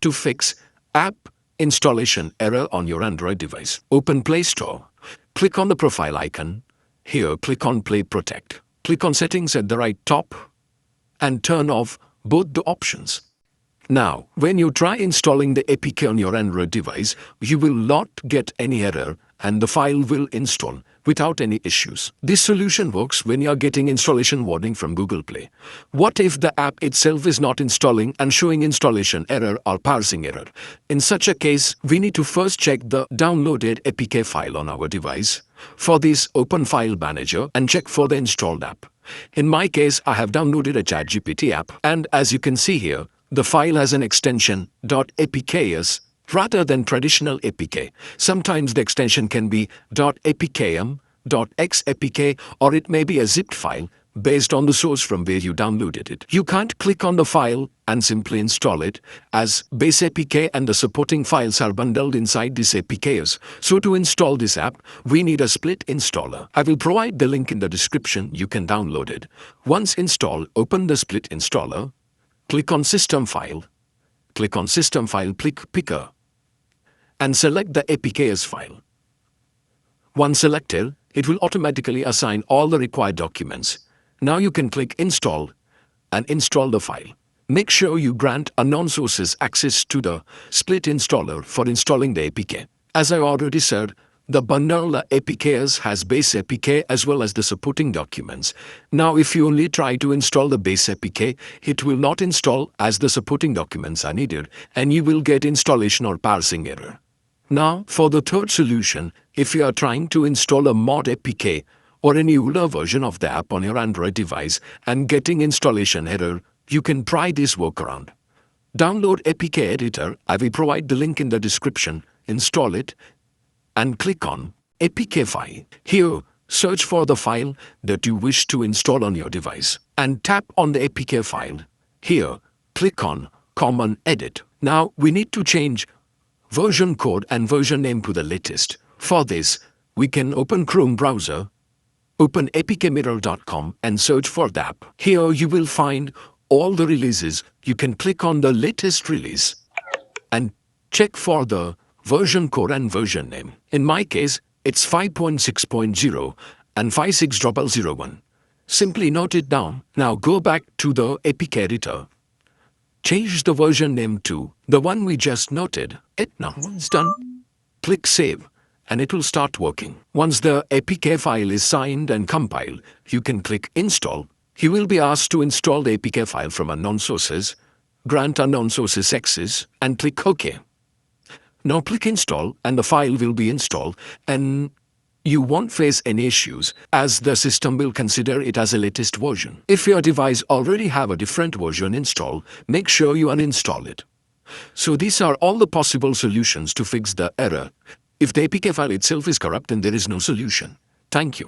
To fix app installation error on your Android device, open Play Store. Click on the profile icon. Here, click on Play Protect. Click on Settings at the right top and turn off both the options. Now, when you try installing the APK on your Android device, you will not get any error and the file will install without any issues. This solution works when you are getting installation warning from Google Play. What if the app itself is not installing and showing installation error or parsing error? In such a case, we need to first check the downloaded APK file on our device. For this, open File Manager and check for the installed app. In my case, I have downloaded a ChatGPT app, and as you can see here, the file has an extension .apks rather than traditional APK. Sometimes the extension can be apk-m, xapk, or it may be a zipped file based on the source from where you downloaded it. You can't click on the file and simply install it, as base APK and the supporting files are bundled inside this APKs. So to install this app, we need a split installer. I will provide the link in the description. You can download it. Once installed, open the split installer. Click on System File. Click on System File Picker and select the APKs file. Once selected, it will automatically assign all the required documents. Now you can click Install and install the file. Make sure you grant unknown sources access to the split installer for installing the APK. As I already said, the bundle APKs has base APK as well as the supporting documents. Now if you only try to install the base APK, it will not install as the supporting documents are needed and you will get installation or parsing error. Now for the third solution, if you are trying to install a mod APK or any older version of the app on your Android device and getting installation error, you can try this workaround. Download APK Editor. I will provide the link in the description. Install it and click on APK file. Here, search for the file that you wish to install on your device and tap on the APK file. Here, click on Common Edit. Now we need to change version code and version name to the latest. For this, we can open Chrome browser, open apk-m and search for the app. Here you will find all the releases. You can click on the latest release and check for the version code and version name. In my case, it's 5.6.0 and 56001. Simply note it down. Now go back to the APK editor. Change the version name to the one we just noted. Now it's done. Click Save and it will start working. Once the APK file is signed and compiled, you can click Install. You will be asked to install the APK file from unknown sources, grant unknown sources access, and click OK. Now click Install and the file will be installed and you won't face any issues as the system will consider it as a latest version. If your device already have a different version installed, make sure you uninstall it. So these are all the possible solutions to fix the error. If the APK file itself is corrupt, then there is no solution. Thank you.